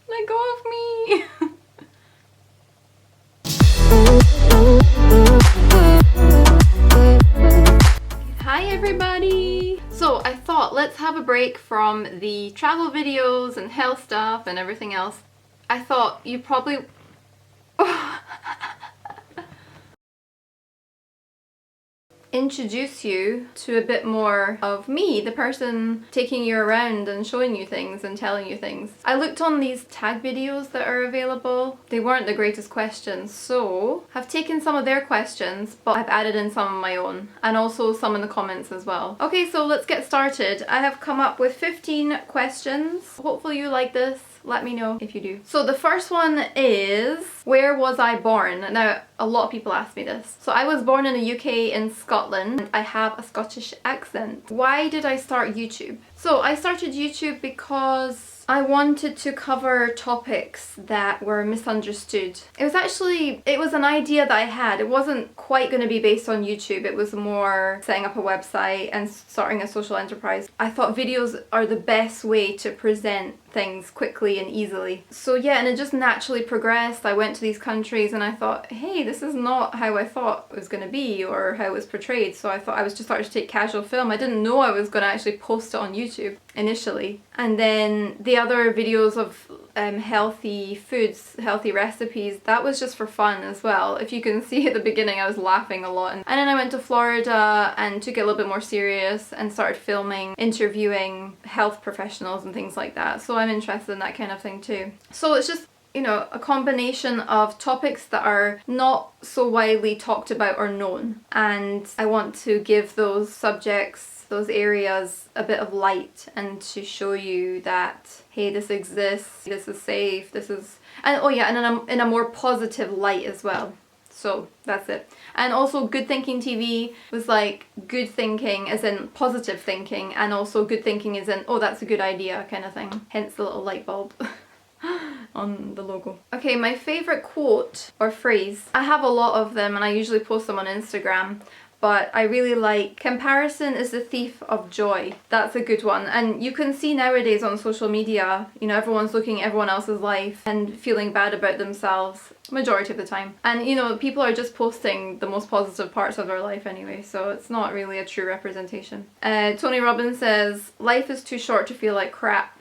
Let go of me! Hi everybody! So I thought let's have a break from the travel videos and health stuff and everything else. I thought you probably... introduce you to a bit more of me, the person taking you around and showing you things and telling you things. I looked on these tag videos that are available. They weren't the greatest questions, so I've taken some of their questions, but I've added in some of my own, and also some in the comments as well. Okay, so let's get started. I have come up with 15 questions. Hopefully you like this. Let me know if you do. So the first one is, where was I born? Now, a lot of people ask me this. So I was born in the UK in Scotland, and I have a Scottish accent. Why did I start YouTube? So I started YouTube because I wanted to cover topics that were misunderstood. It was an idea that I had. It wasn't quite going to be based on YouTube. It was more setting up a website and starting a social enterprise. I thought videos are the best way to present things quickly and easily. So yeah, and it just naturally progressed. I went to these countries and I thought, hey, this is not how I thought it was going to be or how it was portrayed. So I thought I was just starting to take casual film. I didn't know I was going to actually post it on YouTube initially. And then the other videos of healthy foods, healthy recipes, that was just for fun as well. If you can see at the beginning, I was laughing a lot. And then I went to Florida and took it a little bit more serious and started filming, interviewing health professionals and things like that. So I'm interested in that kind of thing too. So it's just, you know, a combination of topics that are not so widely talked about or known. And I want to give those subjects, those areas, a bit of light and to show you that, hey, this exists, this is safe, this is... And oh yeah, and in a more positive light as well. So that's it. And also Good Thinking TV was like good thinking as in positive thinking, and also good thinking as in, oh, that's a good idea kind of thing. Hence the little light bulb on the logo. Okay, my favorite quote or phrase. I have a lot of them and I usually post them on Instagram. But I really like, comparison is the thief of joy. That's a good one. And you can see nowadays on social media, you know, everyone's looking at everyone else's life and feeling bad about themselves, majority of the time. And you know, people are just posting the most positive parts of their life anyway, so it's not really a true representation. Tony Robbins says, life is too short to feel like crap.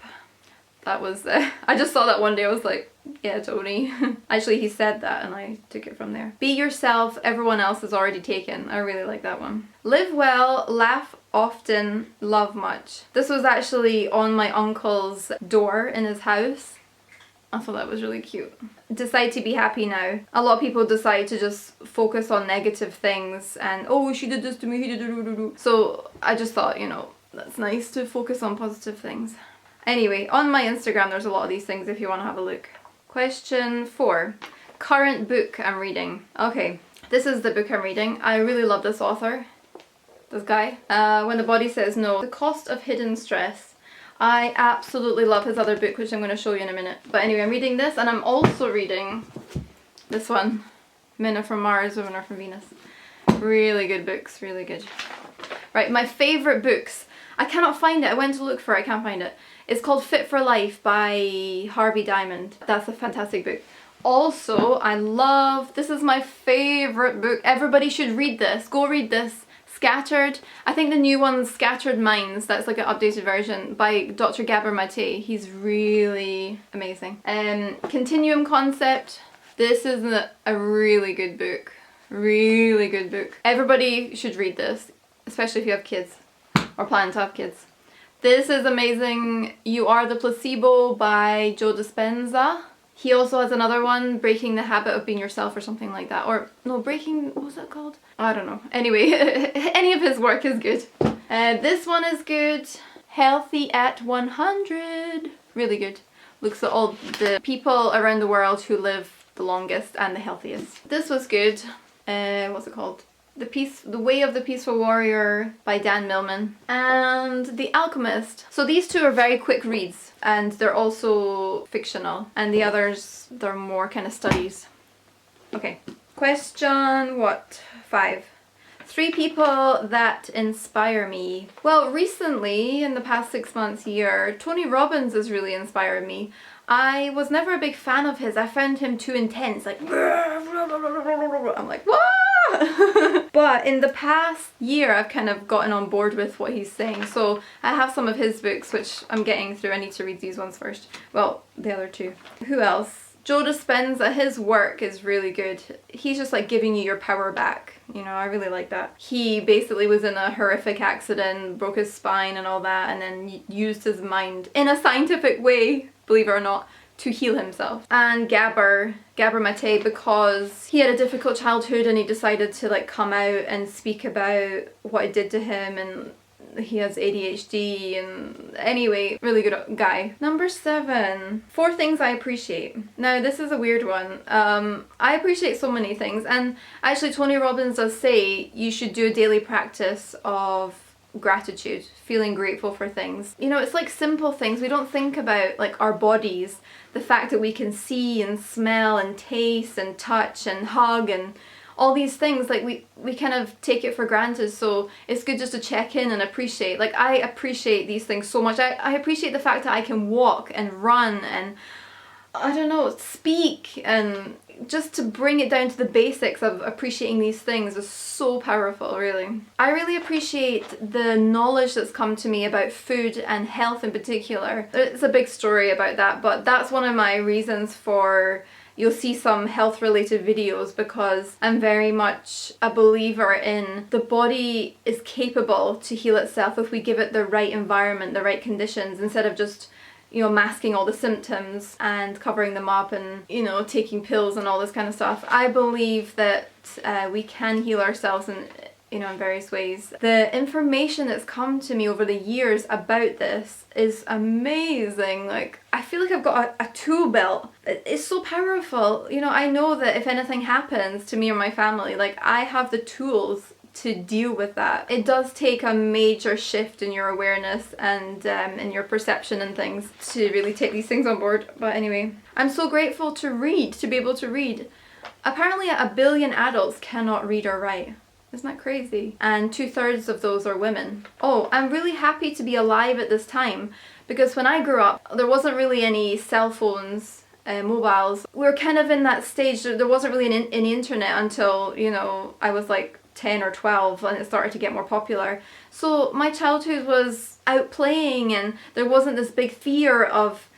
That was, I just saw that one day, I was like, yeah, Tony. Actually, he said that and I took it from there. Be yourself, everyone else is already taken. I really like that one. Live well, laugh often, love much. This was actually on my uncle's door in his house. I thought that was really cute. Decide to be happy now. A lot of people decide to just focus on negative things and, oh, she did this to me, he did it. So I just thought, you know, that's nice to focus on positive things. Anyway, on my Instagram there's a lot of these things if you want to have a look. Question 4. Current book I'm reading. Okay, this is the book I'm reading. I really love this author. This guy. When the Body Says No. The Cost of Hidden Stress. I absolutely love his other book, which I'm going to show you in a minute. But anyway, I'm reading this and I'm also reading this one. Men Are From Mars, Women Are From Venus. Really good books, really good. Right, my favourite books. I cannot find it. I went to look for it, I can't find it. It's called Fit for Life by Harvey Diamond. That's a fantastic book. Also, I love, this is my favourite book. Everybody should read this. Go read this. Scattered. I think the new one's Scattered Minds. That's like an updated version by Dr. Gabor Mate. He's really amazing. Continuum Concept. This is a really good book. Really good book. Everybody should read this, especially if you have kids or plan to have kids. This is amazing. You Are the Placebo by Joe Dispenza. He also has another one, Breaking the Habit of Being Yourself or something like that. Or, no, Breaking, what was that called? I don't know. Anyway, any of his work is good. This one is good. Healthy at 100. Really good. Looks at all the people around the world who live the longest and the healthiest. This was good. What's it called? The Way of the Peaceful Warrior by Dan Millman, and The Alchemist. So these two are very quick reads and they're also fictional, and the others, they're more kind of studies. Okay, question 5. 3 people that inspire me. Well, recently, in the past 6 months, year, Tony Robbins has really inspired me. I was never a big fan of his. I found him too intense, like I'm like, what? But in the past year, I've kind of gotten on board with what he's saying. So I have some of his books, which I'm getting through. I need to read these ones first. Well, the other 2. Who else? Joe Dispenza, his work is really good. He's just like giving you your power back. You know, I really like that. He basically was in a horrific accident, broke his spine and all that, and then used his mind in a scientific way, believe it or not, to heal himself. And Gabor Mate, because he had a difficult childhood and he decided to like come out and speak about what it did to him, and he has ADHD, and anyway, really good guy. Number 7, 4 things I appreciate. Now this is a weird one. I appreciate so many things, and actually Tony Robbins does say you should do a daily practice of gratitude, feeling grateful for things. You know, it's like simple things. We don't think about like our bodies, the fact that we can see and smell and taste and touch and hug and all these things, like we kind of take it for granted, so it's good just to check in and appreciate. Like I appreciate these things so much. I appreciate the fact that I can walk and run and, I don't know, speak, and just to bring it down to the basics of appreciating these things is so powerful, really. I really appreciate the knowledge that's come to me about food and health in particular. It's a big story about that, but that's one of my reasons for you'll see some health related videos, because I'm very much a believer in the body is capable to heal itself if we give it the right environment, the right conditions, instead of just, you know, masking all the symptoms and covering them up and, you know, taking pills and all this kind of stuff. I believe that we can heal ourselves in, you know, in various ways. The information that's come to me over the years about this is amazing. Like, I feel like I've got a tool belt. It's so powerful. You know, I know that if anything happens to me or my family, like, I have the tools to deal with that. It does take a major shift in your awareness and in your perception and things to really take these things on board. But anyway, I'm so grateful to read, to be able to read. Apparently 1 billion adults cannot read or write. Isn't that crazy? And 2/3 of those are women. Oh, I'm really happy to be alive at this time, because when I grew up, there wasn't really any cell phones, mobiles. We were kind of in that stage. There wasn't really any internet until, you know, I was like 10 or 12 and it started to get more popular. So my childhood was out playing, and there wasn't this big fear of,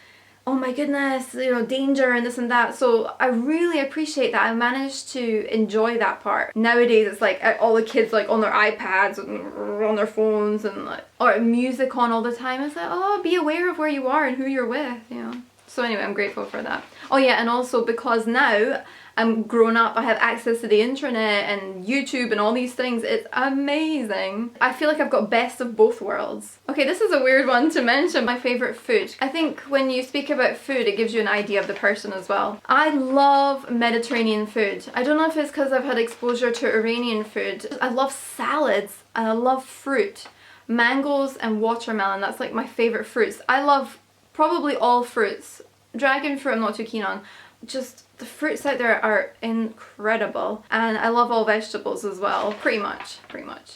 oh my goodness, you know, danger and this and that. So I really appreciate that I managed to enjoy that part. Nowadays it's like all the kids like on their iPads and on their phones and like, or music on all the time. It's like, oh, be aware of where you are and who you're with, you know. So anyway, I'm grateful for that. Oh yeah, and also because now I'm grown up, I have access to the internet and YouTube and all these things. It's amazing. I feel like I've got best of both worlds. Okay, this is a weird one to mention, my favourite food. I think when you speak about food, it gives you an idea of the person as well. I love Mediterranean food. I don't know if it's because I've had exposure to Iranian food. I love salads and I love fruit. Mangoes and watermelon, that's like my favourite fruits. I love probably all fruits. Dragon fruit I'm not too keen on. Just the fruits out there are incredible, and I love all vegetables as well, pretty much.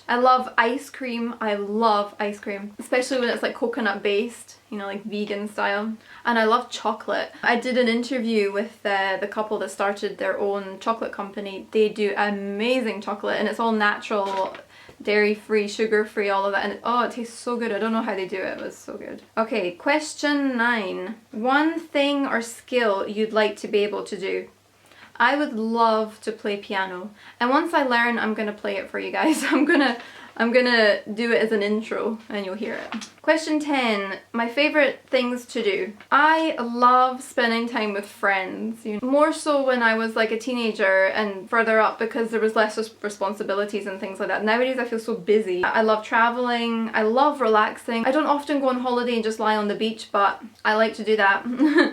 I love ice cream. I love ice cream, especially when it's like coconut based, you know, like vegan style. And I love chocolate. I did an interview with the couple that started their own chocolate company. They do amazing chocolate, and it's all natural, dairy-free, sugar-free, all of that, and oh, it tastes so good. I don't know how they do it. It was so good. Okay, question 9. One thing or skill you'd like to be able to do. I would love to play piano, and once I learn, I'm gonna play it for you guys. I'm gonna do it as an intro and you'll hear it. Question 10. My favourite things to do. I love spending time with friends. You know, more so when I was like a teenager and further up, because there was less responsibilities and things like that. Nowadays I feel so busy. I love travelling. I love relaxing. I don't often go on holiday and just lie on the beach, but I like to do that.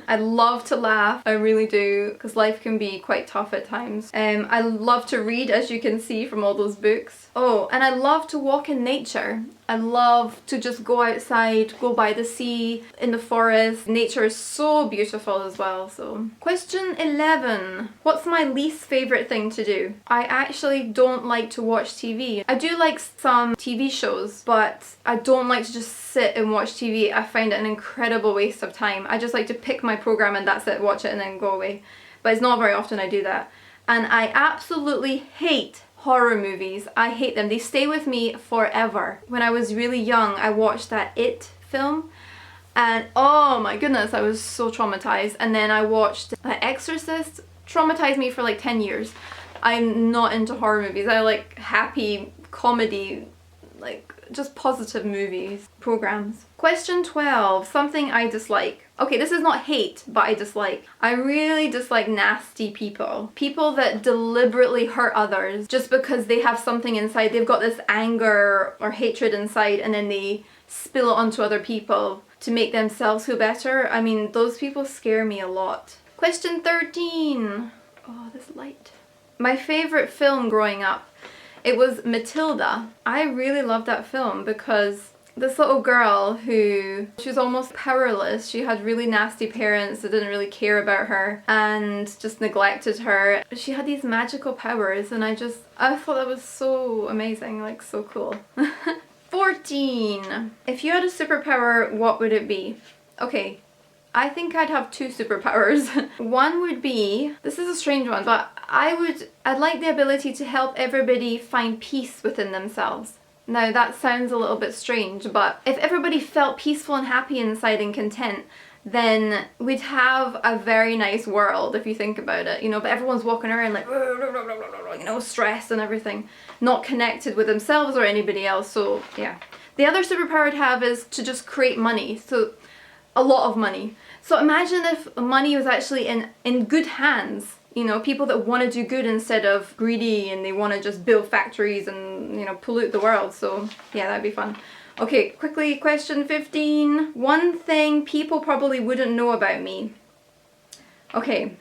I love to laugh. I really do, because life can be quite tough at times. I love to read, as you can see from all those books. Oh, and I love to walk in nature. I love to just go outside, go by the sea, in the forest. Nature is so beautiful as well. So question 11. What's my least favorite thing to do? I actually don't like to watch TV. I do like some TV shows, but I don't like to just sit and watch TV. I find it an incredible waste of time. I just like to pick my program and that's it, watch it and then go away. But it's not very often I do that. And I absolutely hate horror movies. I hate them. They stay with me forever. When I was really young, I watched that It film and oh my goodness, I was so traumatized. And then I watched The Exorcist, traumatized me for like 10 years. I'm not into horror movies. I like happy comedy, like just positive movies, programs. Question 12, something I dislike. Okay, this is not hate, but I dislike. I really dislike nasty people. People that deliberately hurt others just because they have something inside. They've got this anger or hatred inside and then they spill it onto other people to make themselves feel better. I mean, those people scare me a lot. Question 13. Oh, this light. My favorite film growing up, it was Matilda. I really loved that film because this little girl she was almost powerless. She had really nasty parents that didn't really care about her and just neglected her. She had these magical powers and I thought that was so amazing, like so cool. 14. If you had a superpower, what would it be? Okay, I think I'd have two superpowers. One would be, this is a strange one, but I'd like the ability to help everybody find peace within themselves. Now that sounds a little bit strange, but if everybody felt peaceful and happy inside and content, then we'd have a very nice world if you think about it, you know, but everyone's walking around like, you know, stressed and everything, not connected with themselves or anybody else, so yeah. The other superpower I'd have is to just create money, so a lot of money. So imagine if money was actually in good hands. You know, people that want to do good instead of greedy and they want to just build factories and, you know, pollute the world. So yeah, that'd be fun. Okay, quickly, question 15. One thing people probably wouldn't know about me. Okay.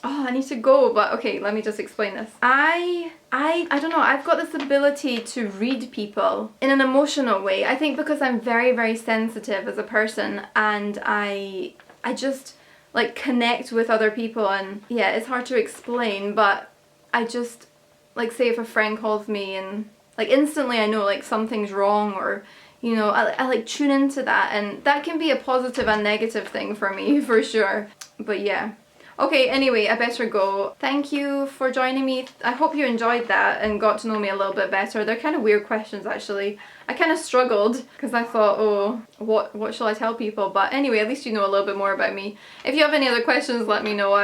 Oh, I need to go, but okay, let me just explain this. I don't know, I've got this ability to read people in an emotional way. I think because I'm very, very sensitive as a person and I just like connect with other people and yeah, it's hard to explain, but I just like say if a friend calls me and like instantly I know like something's wrong or you know, I like tune into that and that can be a positive and negative thing for me for sure. But yeah. Okay, anyway, I better go. Thank you for joining me. I hope you enjoyed that and got to know me a little bit better. They're kind of weird questions actually. I kind of struggled because I thought, oh, what shall I tell people? But anyway, at least you know a little bit more about me. If you have any other questions, let me know.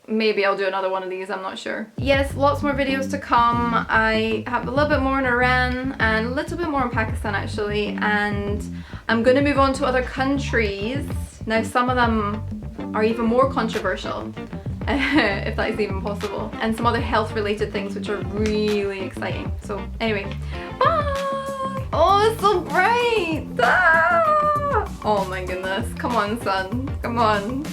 Maybe I'll do another one of these, I'm not sure. Yes, lots more videos to come. I have a little bit more in Iran and a little bit more in Pakistan actually, and I'm going to move on to other countries. Now some of them are even more controversial, if that is even possible, and some other health related things which are really exciting. So anyway, bye! Oh, it's so bright! Ah! Oh my goodness, come on sun, come on.